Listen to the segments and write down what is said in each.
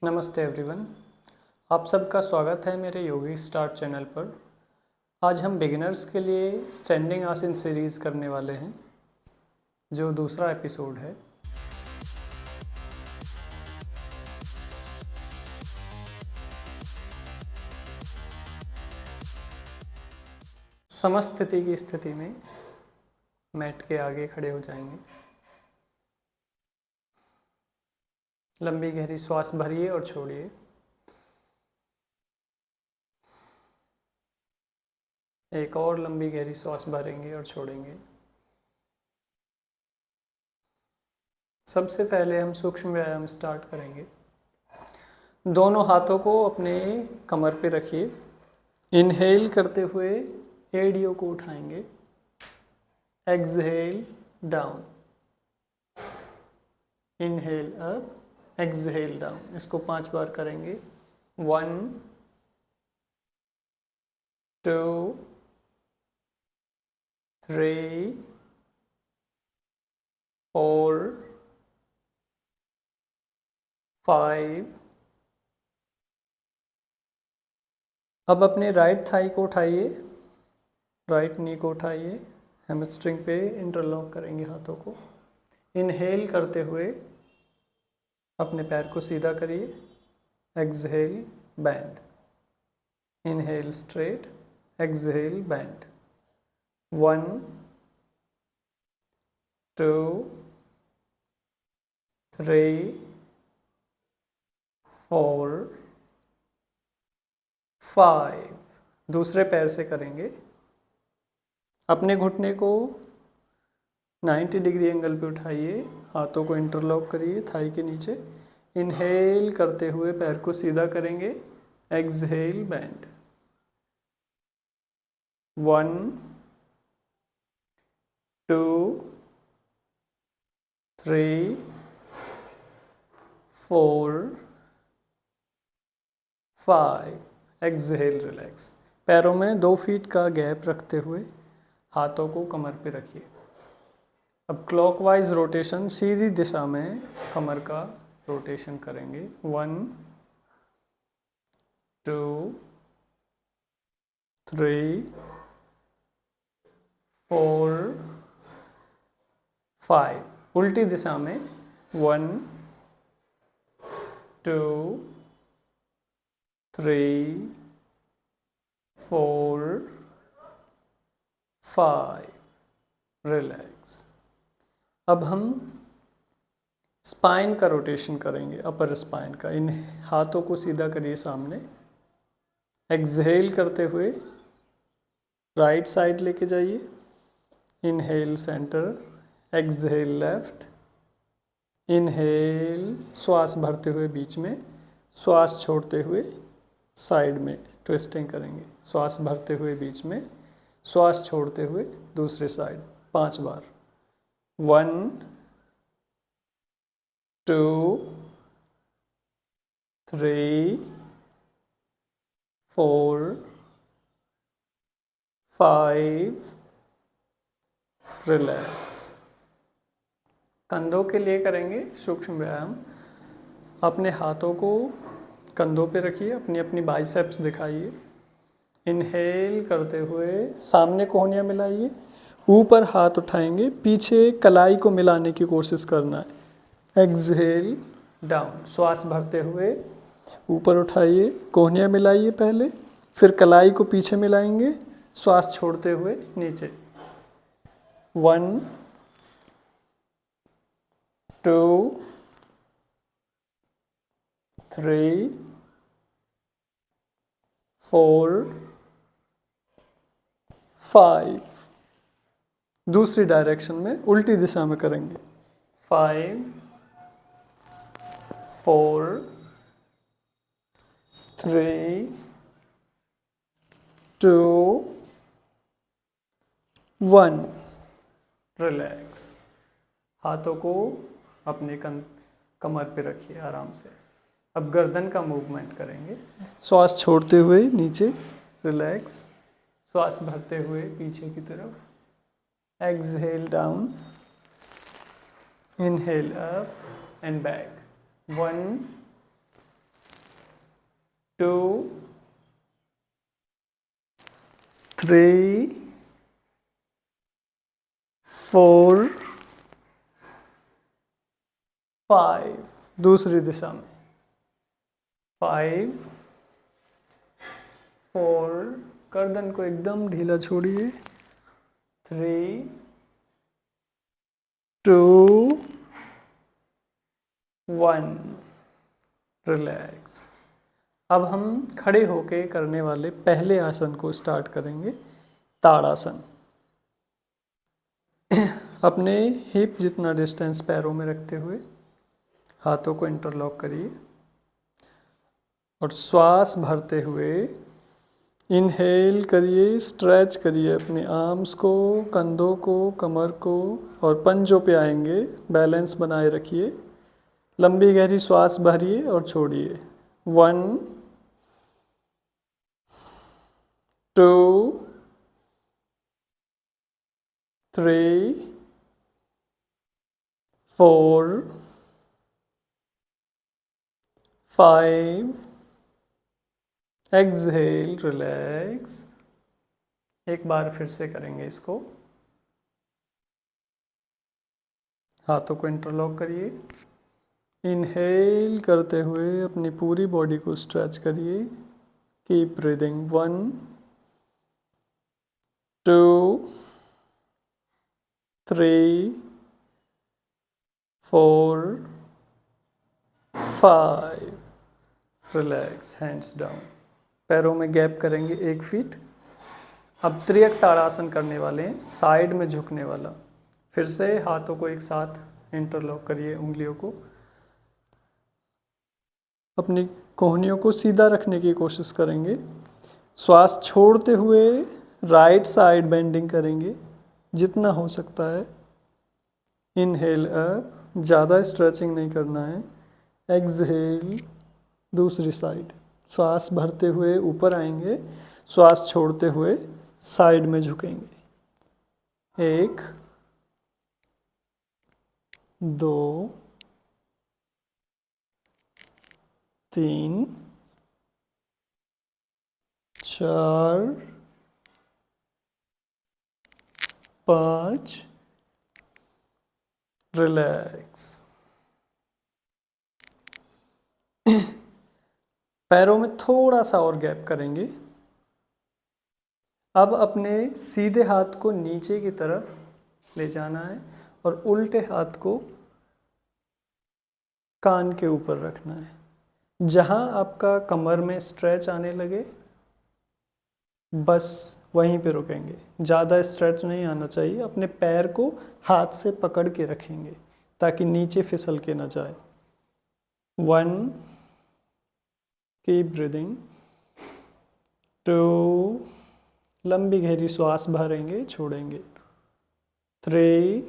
नमस्ते एवरीवन, आप सबका स्वागत है मेरे योगी स्टार्ट चैनल पर। आज हम बिगिनर्स के लिए स्टैंडिंग आसन सीरीज़ करने वाले हैं, जो दूसरा एपिसोड है। समस्थिति की स्थिति में मैट के आगे खड़े हो जाएंगे। लंबी गहरी श्वास भरिए और छोड़िए। एक और लंबी गहरी श्वास भरेंगे और छोड़ेंगे। सबसे पहले हम सूक्ष्म व्यायाम स्टार्ट करेंगे। दोनों हाथों को अपने कमर पे रखिए। इनहेल करते हुए एड़ियों को उठाएंगे। Exhale down, inhale up, exhale down. इसको 5 बार करेंगे। 1 2 3 4 5। अब अपने राइट थाई को उठाइए, राइट नी को उठाइए। हैमस्ट्रिंग पे इंटरलॉक करेंगे हाथों को। इनहेल करते हुए अपने पैर को सीधा करिए। Exhale band, inhale straight, exhale band. 1 2 3 4 5। दूसरे पैर से करेंगे। अपने घुटने को 90 डिग्री एंगल पे उठाइए, हाथों को इंटरलॉक करिए थाई के नीचे। इनहेल करते हुए पैर को सीधा करेंगे। Exhale band. 1 2 3 4 5। Exhale relax. पैरों में 2 फीट का गैप रखते हुए हाथों को कमर पे रखिए। अब क्लॉकवाइज रोटेशन, सीधी दिशा में कमर का रोटेशन करेंगे। 1 2 3 4 5। उल्टी दिशा में 1 2 3 4 5। रिलैक्स। अब हम स्पाइन का रोटेशन करेंगे, अपर स्पाइन का। इन हाथों को सीधा करिए सामने। एक्सहेल करते हुए राइट साइड लेके जाइए। Inhale centre, exhale left. Inhale, श्वास भरते हुए बीच में, श्वास छोड़ते हुए साइड में ट्विस्टिंग करेंगे। श्वास भरते हुए बीच में, श्वास छोड़ते हुए दूसरे साइड। 5 बार। 1 2 3 4 5। रिलैक्स। कंधों के लिए करेंगे सूक्ष्म व्यायाम। अपने हाथों को कंधों पे रखिए, अपनी अपनी बाइसेप्स दिखाइए। इनहेल करते हुए सामने कोहनियाँ मिलाइए, ऊपर हाथ उठाएंगे, पीछे कलाई को मिलाने की कोशिश करना है। Exhale down. श्वास भरते हुए ऊपर उठाइए, कोहनियाँ मिलाइए पहले, फिर कलाई को पीछे मिलाएंगे, श्वास छोड़ते हुए नीचे। 1 2 3 4 5। दूसरी डायरेक्शन में उल्टी दिशा में करेंगे। 5 4 3 2 1। रिलैक्स। हाथों को अपने कमर पे रखिए आराम से। अब गर्दन का मूवमेंट करेंगे। श्वास छोड़ते हुए नीचे, रिलैक्स। श्वास भरते हुए पीछे की तरफ। Exhale down, inhale up and back. 1 2 3 4 5, दूसरी दिशा में 5 4, गर्दन को एकदम ढीला छोड़िए, 3 2 1, रिलैक्स। अब हम खड़े होके करने वाले पहले आसन को स्टार्ट करेंगे, ताड़ासन। अपने हिप जितना डिस्टेंस पैरों में रखते हुए हाथों को इंटरलॉक करिए और श्वास भरते हुए इनहेल करिए, स्ट्रेच करिए अपने आर्म्स को, कंधों को, कमर को और पंजों पे आएंगे, बैलेंस बनाए रखिए। लंबी गहरी श्वास भरिए और छोड़िए। 1 2 3 4 5, एक्सहेल, रिलैक्स। एक बार फिर से करेंगे इसको। हाथों को इंटरलॉक करिए, इनहेल करते हुए अपनी पूरी बॉडी को स्ट्रेच करिए। Keep breathing. 1 2 3 4 5, relax. Hands down. पैरों में गैप करेंगे 1 फीट। अब त्रियक ताड़ासन करने वाले हैं, साइड में झुकने वाला। फिर से हाथों को एक साथ इंटरलॉक करिए, उंगलियों को अपनी कोहनियों को सीधा रखने की कोशिश करेंगे। श्वास छोड़ते हुए राइट साइड बेंडिंग करेंगे जितना हो सकता है। इनहेल अप, ज़्यादा स्ट्रेचिंग नहीं करना है। एक्सहेल, दूसरी साइड। श्वास भरते हुए ऊपर आएंगे, श्वास छोड़ते हुए साइड में झुकेंगे। 1 2 3 4 5, रिलैक्स। पैरों में थोड़ा सा और गैप करेंगे। अब अपने सीधे हाथ को नीचे की तरफ ले जाना है और उल्टे हाथ को कान के ऊपर रखना है। जहां आपका कमर में स्ट्रेच आने लगे बस वहीं पे रुकेंगे, ज़्यादा स्ट्रेच नहीं आना चाहिए। अपने पैर को हाथ से पकड़ के रखेंगे ताकि नीचे फिसल के ना जाए। 1, कीप ब्रीदिंग। 2, लंबी गहरी श्वास भरेंगे, छोड़ेंगे। 3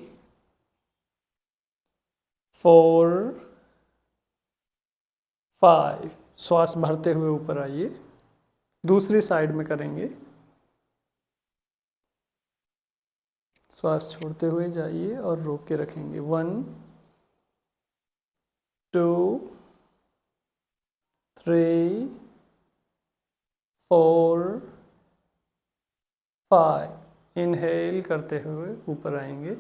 4 5, श्वास भरते हुए ऊपर आइए। दूसरी साइड में करेंगे। श्वास छोड़ते हुए जाइए और रोक के रखेंगे। 1 2 3 4 5, इनहेल करते हुए ऊपर आएंगे।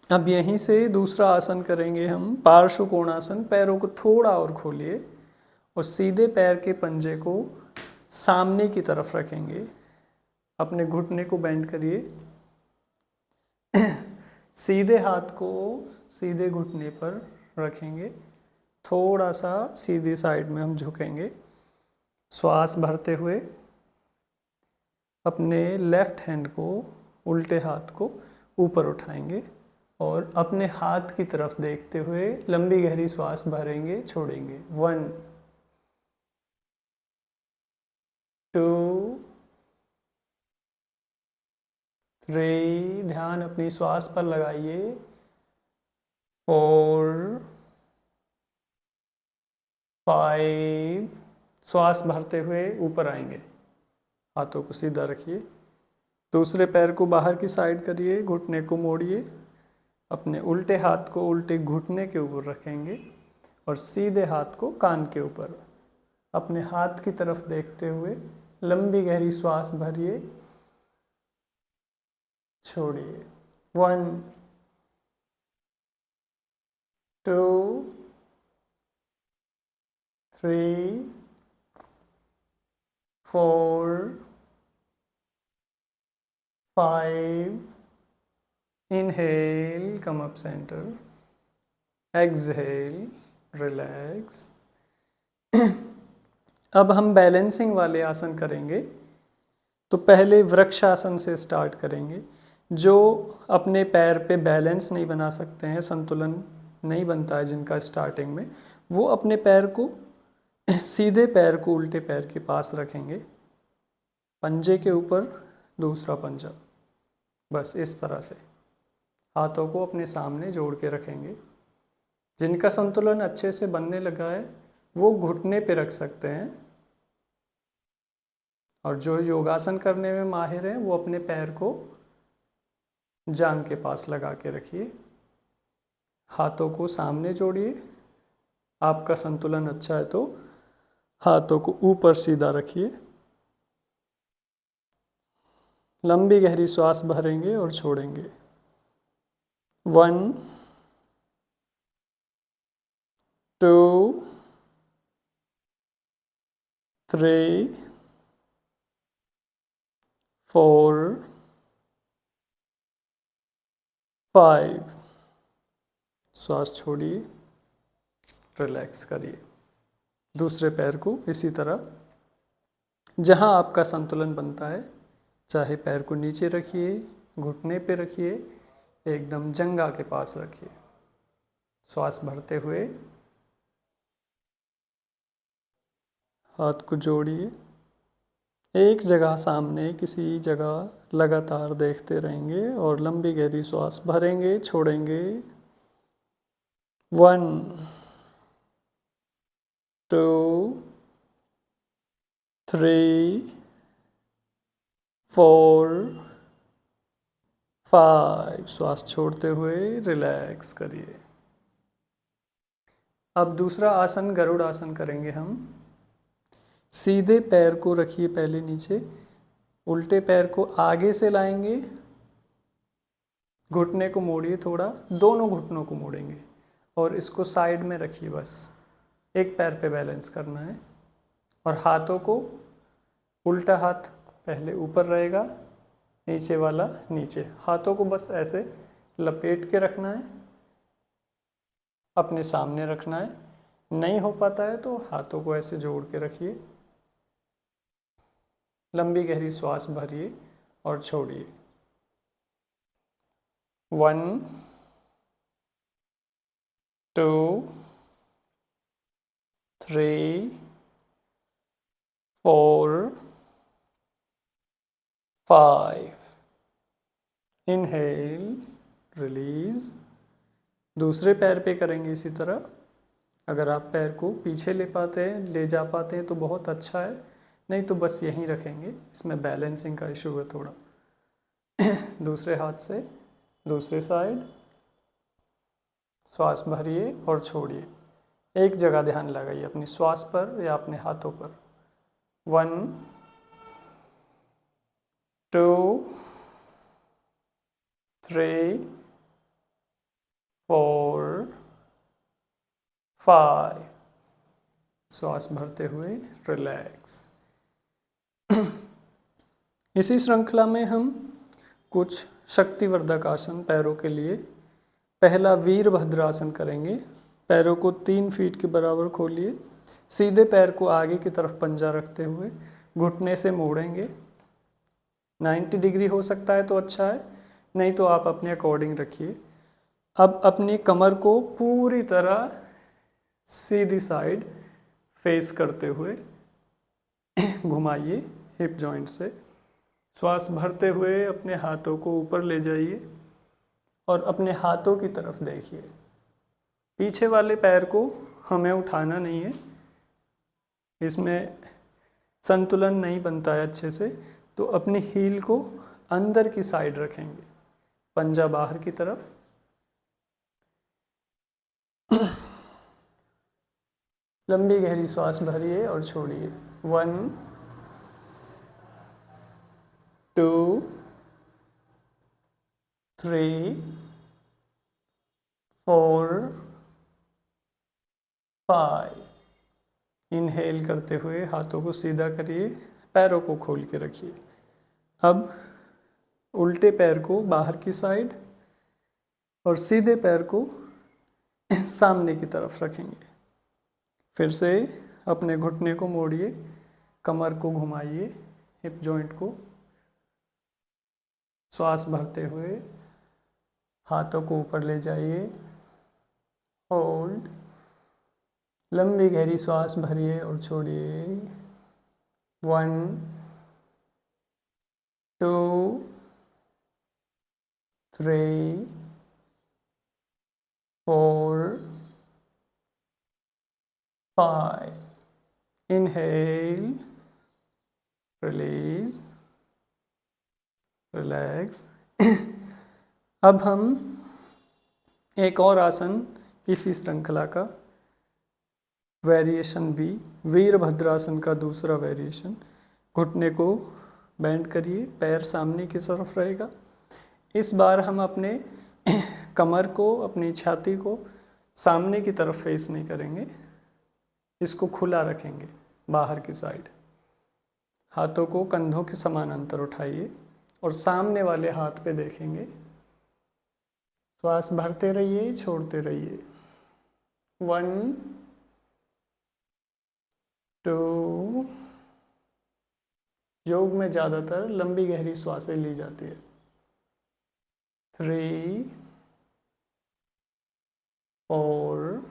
अब यहीं से दूसरा आसन करेंगे हम, पार्श्व कोणासन। पैरों को थोड़ा और खोलिए और सीधे पैर के पंजे को सामने की तरफ रखेंगे। अपने घुटने को बेंड करिए। सीधे हाथ को सीधे घुटने पर रखेंगे, थोड़ा सा सीधी साइड में हम झुकेंगे। श्वास भरते हुए अपने लेफ्ट हैंड को, उल्टे हाथ को ऊपर उठाएंगे और अपने हाथ की तरफ देखते हुए लंबी गहरी श्वास भरेंगे, छोड़ेंगे। 1 2 3, ध्यान अपनी श्वास पर लगाइए। 4 5, श्वास भरते हुए ऊपर आएंगे। हाथों को सीधा रखिए। दूसरे पैर को बाहर की साइड करिए, घुटने को मोड़िए। अपने उल्टे हाथ को उल्टे घुटने के ऊपर रखेंगे और सीधे हाथ को कान के ऊपर। अपने हाथ की तरफ देखते हुए लंबी गहरी श्वास भरिए, छोड़िए। 1 2 3 4 5 Inhale, come up center. Exhale, relax. अब हम बैलेंसिंग वाले आसन करेंगे। तो पहले वृक्षासन से स्टार्ट करेंगे। जो अपने पैर पे बैलेंस नहीं बना सकते हैं, संतुलन नहीं बनता है जिनका स्टार्टिंग में, वो अपने पैर को सीधे पैर को उल्टे पैर के पास रखेंगे, पंजे के ऊपर दूसरा पंजा, बस इस तरह से हाथों को अपने सामने जोड़ के रखेंगे। जिनका संतुलन अच्छे से बनने लगा है वो घुटने पे रख सकते हैं, और जो योगासन करने में माहिर हैं वो अपने पैर को जांघ के पास लगा के रखिए। हाथों को सामने जोड़िए। आपका संतुलन अच्छा है तो हाथों को ऊपर सीधा रखिए। लंबी गहरी श्वास भरेंगे और छोड़ेंगे। 1 2 3 4 5। श्वास छोड़िए, रिलैक्स करिए। दूसरे पैर को इसी तरह जहां आपका संतुलन बनता है, चाहे पैर को नीचे रखिए, घुटने पे रखिए, एकदम जंघा के पास रखिए। श्वास भरते हुए हाथ को जोड़िए। एक जगह सामने किसी जगह लगातार देखते रहेंगे और लंबी गहरी श्वास भरेंगे, छोड़ेंगे। 1 2 3 4 5। श्वास छोड़ते हुए रिलैक्स करिए। अब दूसरा आसन गरुड़ आसन करेंगे हम। सीधे पैर को रखिए पहले नीचे, उल्टे पैर को आगे से लाएंगे, घुटने को मोड़िए थोड़ा, दोनों घुटनों को मोड़ेंगे और इसको साइड में रखिए। बस एक पैर पे बैलेंस करना है। और हाथों को, उल्टा हाथ पहले ऊपर रहेगा, नीचे वाला नीचे। हाथों को बस ऐसे लपेट के रखना है, अपने सामने रखना है। नहीं हो पाता है तो हाथों को ऐसे जोड़ के रखिए। लंबी गहरी श्वास भरिए और छोड़िए। 1 2 3 4 5। Inhale, release. दूसरे पैर पे करेंगे इसी तरह। अगर आप पैर को पीछे ले पाते हैं, ले जा पाते हैं तो बहुत अच्छा है, नहीं तो बस यहीं रखेंगे। इसमें बैलेंसिंग का इशू है थोड़ा। दूसरे हाथ से दूसरे साइड श्वास भरिए और छोड़िए। एक जगह ध्यान लगाइए, अपनी श्वास पर या अपने हाथों पर। 1 2 3 4 5। श्वास भरते हुए रिलैक्स। इसी श्रृंखला में हम कुछ शक्तिवर्धक आसन पैरों के लिए। पहला वीरभद्रासन करेंगे। पैरों को 3 फीट के बराबर खोलिए। सीधे पैर को आगे की तरफ पंजा रखते हुए घुटने से मोड़ेंगे। 90 डिग्री हो सकता है तो अच्छा है, नहीं तो आप अपने अकॉर्डिंग रखिए। अब अपनी कमर को पूरी तरह सीधी साइड फेस करते हुए घुमाइए हिप जॉइंट से। श्वास भरते हुए अपने हाथों को ऊपर ले जाइए और अपने हाथों की तरफ देखिए। पीछे वाले पैर को हमें उठाना नहीं है, इसमें संतुलन नहीं बनता है अच्छे से, तो अपनी हील को अंदर की साइड रखेंगे, पंजा बाहर की तरफ। लंबी गहरी श्वास भरिए और छोड़िए। 1 2 3 4 5। इनहेल करते हुए हाथों को सीधा करिए, पैरों को खोल के रखिए। अब उल्टे पैर को बाहर की साइड और सीधे पैर को सामने की तरफ रखेंगे। फिर से अपने घुटने को मोड़िए, कमर को घुमाइए, हिप जॉइंट को। श्वास भरते हुए हाथों को ऊपर ले जाइए, होल्ड। लंबी गहरी श्वास भरिए और छोड़िए। 1 2 3 4 5। Inhale, release, relax। अब हम एक और आसन इसी श्रृंखला का वेरिएशन भी, वीरभद्रासन का दूसरा वेरिएशन। घुटने को बेंड करिए, पैर सामने की तरफ रहेगा। इस बार हम अपने कमर को, अपनी छाती को सामने की तरफ फेस नहीं करेंगे, इसको खुला रखेंगे बाहर की साइड। हाथों को कंधों के समानांतर उठाइए और सामने वाले हाथ पे देखेंगे। श्वास भरते रहिए, छोड़ते रहिए। 1 2। योग में ज़्यादातर लंबी गहरी श्वासें ली जाती है। 3 4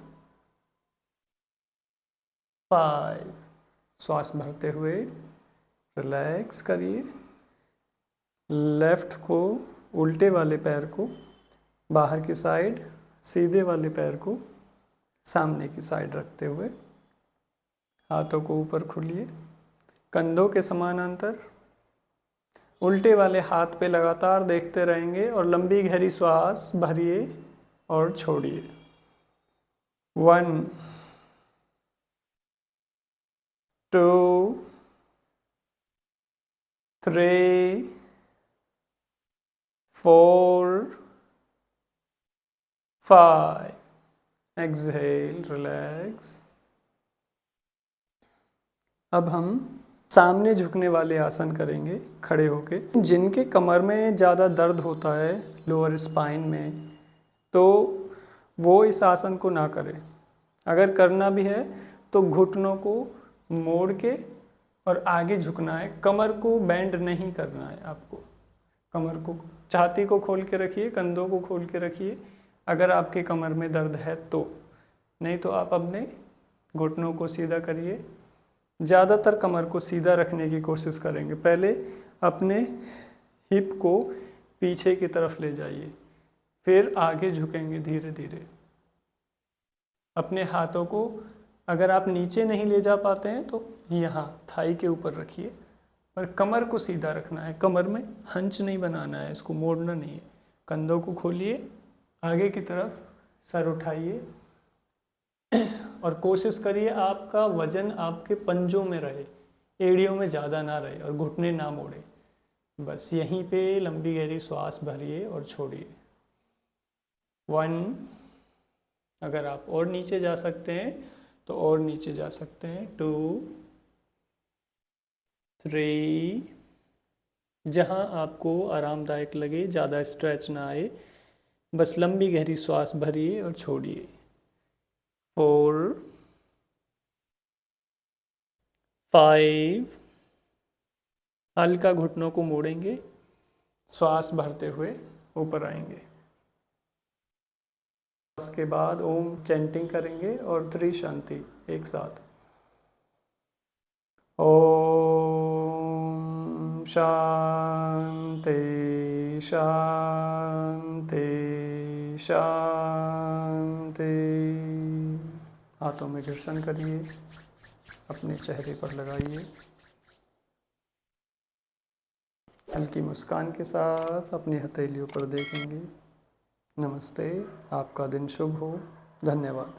5। श्वास भरते हुए रिलैक्स करिए। लेफ्ट को, उल्टे वाले पैर को बाहर की साइड, सीधे वाले पैर को सामने की साइड रखते हुए हाथों को ऊपर खोलिए, कंधों के समानांतर। उल्टे वाले हाथ पे लगातार देखते रहेंगे और लंबी गहरी श्वास भरिए और छोड़िए। 1 2 3 4 5। Exhale, relax. अब हम सामने झुकने वाले आसन करेंगे खड़े होके। जिनके कमर में ज़्यादा दर्द होता है, लोअर स्पाइन में, तो वो इस आसन को ना करें। अगर करना भी है तो घुटनों को मोड़ के और आगे झुकना है, कमर को बेंड नहीं करना है आपको। कमर को, छाती को खोल के रखिए, कंधों को खोल के रखिए अगर आपके कमर में दर्द है तो। नहीं तो आप अपने घुटनों को सीधा करिए। ज़्यादातर कमर को सीधा रखने की कोशिश करेंगे। पहले अपने हिप को पीछे की तरफ ले जाइए, फिर आगे झुकेंगे धीरे धीरे। अपने हाथों को अगर आप नीचे नहीं ले जा पाते हैं तो यहाँ थाई के ऊपर रखिए, पर कमर को सीधा रखना है। कमर में हंच नहीं बनाना है, इसको मोड़ना नहीं है। कंधों को खोलिए, आगे की तरफ सर उठाइए और कोशिश करिए आपका वजन आपके पंजों में रहे, एड़ियों में ज़्यादा ना रहे और घुटने ना मोड़े। बस यहीं पे लंबी गहरी श्वास भरिए और छोड़िए। 1। अगर आप और नीचे जा सकते हैं तो और नीचे जा सकते हैं। 2 3। जहाँ आपको आरामदायक लगे, ज़्यादा स्ट्रेच ना आए, बस लंबी गहरी श्वास भरिए और छोड़िए। 4 5। हल्का घुटनों को मोड़ेंगे, श्वास भरते हुए ऊपर आएंगे। उसके बाद ओम चैंटिंग करेंगे और 3 शांति एक साथ। ओम शांति शांति शांति। हाथों में घर्षण करिए, अपने चेहरे पर लगाइए। हल्की मुस्कान के साथ अपनी हथेलियों पर देखेंगे। नमस्ते, आपका दिन शुभ हो। धन्यवाद।